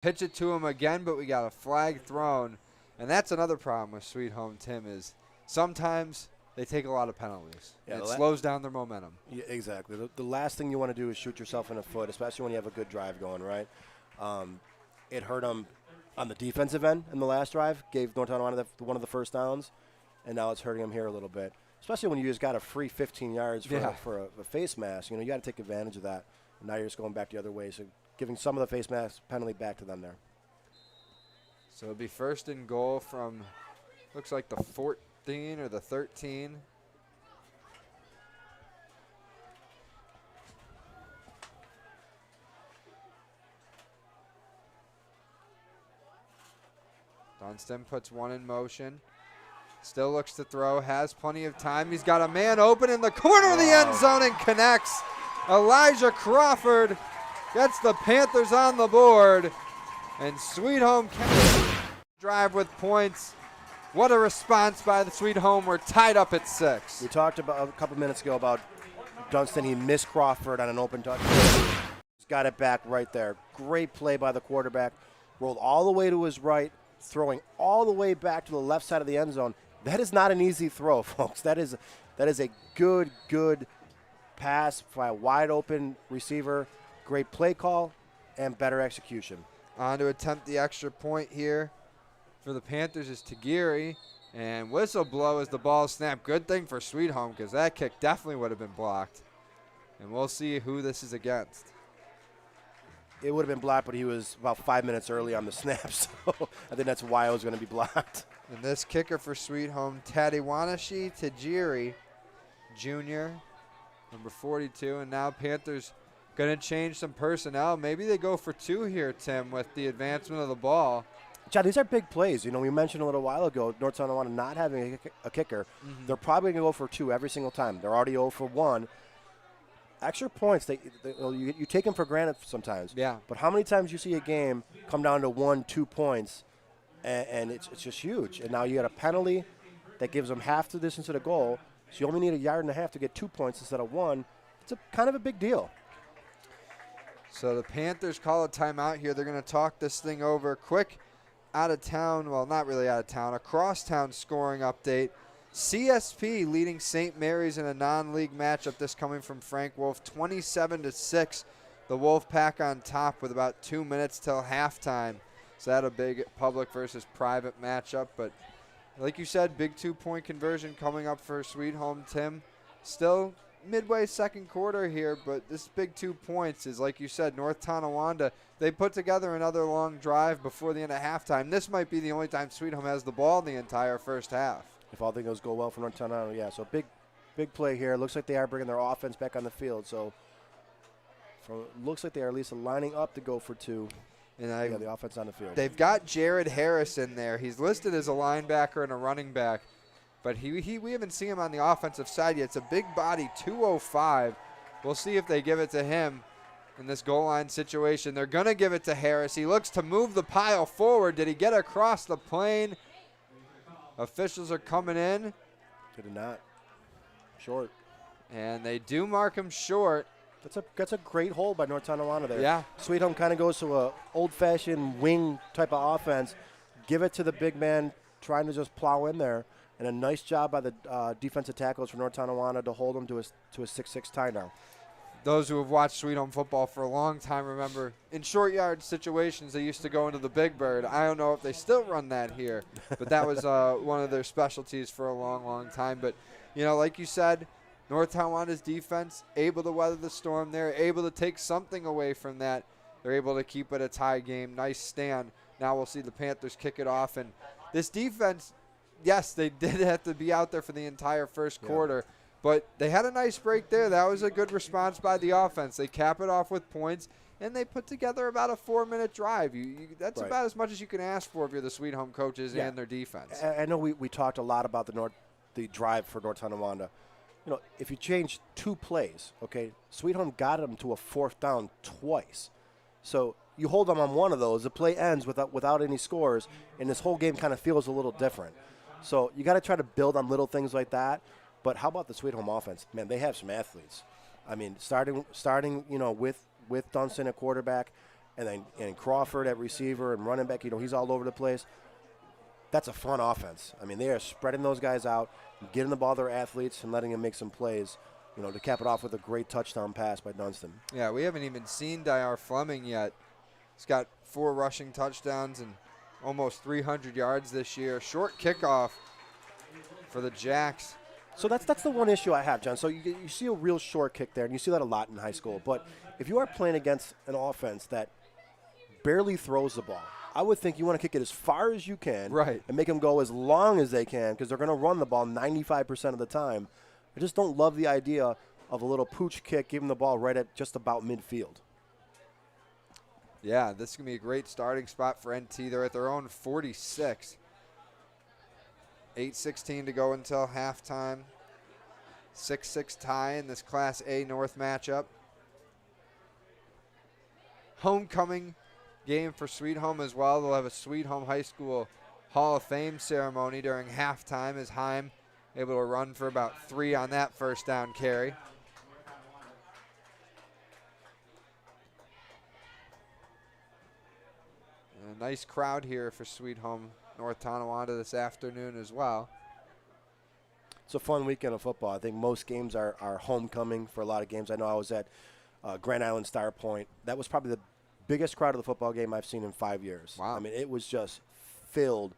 pitch it to him again, but we got a flag thrown. And that's another problem with Sweet Home Tim is sometimes they take a lot of penalties. Yeah, and it slows down their momentum. Yeah, exactly. The last thing you want to do is shoot yourself in the foot, especially when you have a good drive going, right? It hurt them on the defensive end in the last drive, gave North Tonawanda one of the first downs, and now it's hurting them here a little bit, especially when you just got a free 15 yards for a face mask. You know, you got to take advantage of that. And now you're just going back the other way, so giving some of the face mask penalty back to them there. So it'll be first and goal from, looks like the 14 or the 13. Dunstan puts one in motion. Still looks to throw, has plenty of time. He's got a man open in the corner of the end zone and connects. Elijah Crawford gets the Panthers on the board. And Sweet Home can drive with points. What a response by the Sweet Home. We're tied up at 6. We talked about a couple minutes ago about Dunstan. He missed Crawford on an open touch. He's got it back right there. Great play by the quarterback. Rolled all the way to his right, throwing all the way back to the left side of the end zone. That is not an easy throw, folks. That is a good pass by a wide open receiver. Great play call and better execution. On to attempt the extra point here for the Panthers is Tagiri. And whistle blow as the ball snapped. Good thing for Sweet Home because that kick definitely would have been blocked. And we'll see who this is against. It would have been blocked, but he was about 5 minutes early on the snap, so I think that's why it was going to be blocked. And this kicker for Sweet Home, Tadiwanashi Tajiri Jr., number 42. And now Panthers going to change some personnel. Maybe they go for 2 here, Tim, with the advancement of the ball. John, these are big plays. You know, we mentioned a little while ago, North Tonawanda not having a kicker. Mm-hmm. They're probably going to go for 2 every single time. They're already 0 for 1. Extra points, you take them for granted sometimes. Yeah. But how many times you see a game come down to 1, 2 points, and it's just huge. And now you got a penalty that gives them half the distance to the goal, so you only need 1.5 yards to get 2 points instead of 1. It's kind of a big deal. So the Panthers call a timeout here. They're going to talk this thing over. Quick out of town, well, not really out of town, across town scoring update. CSP leading St. Mary's in a non-league matchup. This coming from Frank Wolf, 27-6. The Wolfpack on top with about 2 minutes till halftime. So that a big public versus private matchup. But like you said, big 2-point conversion coming up for Sweet Home Tim. Still midway second quarter here, but this big 2 points is, like you said, North Tonawanda. They put together another long drive before the end of halftime. This might be the only time Sweet Home has the ball the entire first half. If all things go well for North Tonawanda, yeah. So big play here. Looks like they are bringing their offense back on the field. So looks like they are at least lining up to go for 2. And the offense on the field. They've got Jared Harris in there. He's listed as a linebacker and a running back, but we haven't seen him on the offensive side yet. It's a big body, 205. We'll see if they give it to him in this goal line situation. They're going to give it to Harris. He looks to move the pile forward. Did he get across the plane? Officials are coming in. Did not. Short. And they do mark him short. That's a great hold by North Tonawanda there. Yeah. Sweet Home kind of goes to a old-fashioned wing type of offense. Give it to the big man trying to just plow in there. And a nice job by the defensive tackles for North Tonawanda to hold them to a 6-6 tie now. Those who have watched Sweet Home football for a long time remember in short yard situations they used to go into the Big Bird. I don't know if they still run that here, but that was one of their specialties for a long time. But, you know, like you said, North Tonawanda's defense able to weather the storm. They're able to take something away from that. They're able to keep it a tie game. Nice stand. Now we'll see the Panthers kick it off. And this defense, yes, they did have to be out there for the entire first quarter. But they had a nice break there. That was a good response by the offense. They cap it off with points, and they put together about a 4-minute drive. That's about as much as you can ask for if you're the Sweet Home coaches and their defense. I know we talked a lot about the drive for North Tonawanda. You know, if you change 2 plays, okay, Sweet Home got them to a 4th down twice. So you hold them on one of those, the play ends without any scores, and this whole game kind of feels a little different. So you got to try to build on little things like that. But how about the Sweet Home offense? Man, they have some athletes. I mean, starting you know, with Dunstan at quarterback, and Crawford at receiver and running back, he's all over the place. That's a fun offense. I mean, they are spreading those guys out, getting the ball to their athletes and letting them make some plays, to cap it off with a great touchdown pass by Dunston. Yeah, we haven't even seen Dyer Fleming yet. He's got 4 rushing touchdowns and almost 300 yards this year. Short kickoff for the Jacks. So that's the one issue I have, John. So you see a real short kick there, and you see that a lot in high school. But if you are playing against an offense that barely throws the ball, I would think you want to kick it as far as you can, right, and make them go as long as they can, because they're going to run the ball 95% of the time. I just don't love the idea of a little pooch kick, giving the ball right at just about midfield. Yeah, this is going to be a great starting spot for NT. They're at their own 46. 8:16 to go until halftime. 6-6 tie in this Class A North matchup. Homecoming game for Sweet Home as well. They'll have a Sweet Home High School Hall of Fame ceremony during halftime as Heim able to run for about 3 on that first down carry. And a nice crowd here for Sweet Home North Tonawanda this afternoon as well. It's a fun weekend of football. I think most games are homecoming for a lot of games. I know I was at Grand Island Star Point. That was probably the biggest crowd of the football game I've seen in 5 years. Wow. I mean, it was just filled.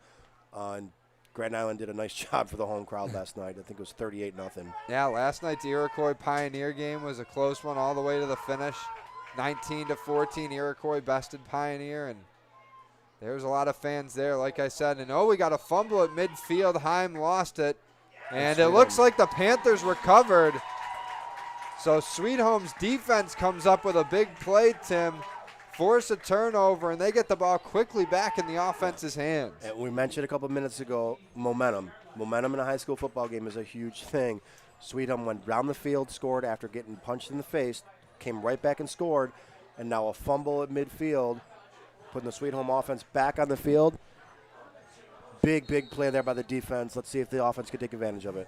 And Grand Island did a nice job for the home crowd last night. I think it was 38-0. Yeah, last night's Iroquois Pioneer game was a close one all the way to the finish. 19-14, Iroquois bested Pioneer, and there's a lot of fans there, like I said. And we got a fumble at midfield. Heim lost it. And it looks like the Panthers recovered. So Sweet Home's defense comes up with a big play, Tim. Force a turnover, and they get the ball quickly back in the offense's hands. And we mentioned a couple minutes ago, momentum. Momentum in a high school football game is a huge thing. Sweet Home went down the field, scored after getting punched in the face, came right back and scored, and now a fumble at midfield, putting the Sweet Home offense back on the field. Big play there by the defense. Let's see if the offense can take advantage of it.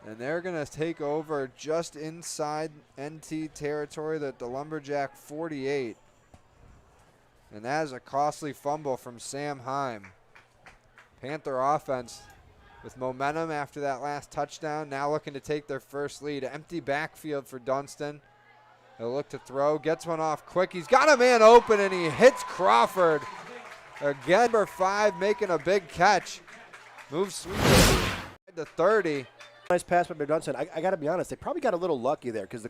And they're going to take over just inside NT territory at the Lumberjack 48. And that is a costly fumble from Sam Heim. Panther offense with momentum after that last touchdown, now looking to take their first lead. Empty backfield for Dunston. He'll look to throw, gets one off quick. He's got a man open, and he hits Crawford. Again, number 5 making a big catch. Moves Sweet to 30. Nice pass by Dunston. I got to be honest, they probably got a little lucky there because the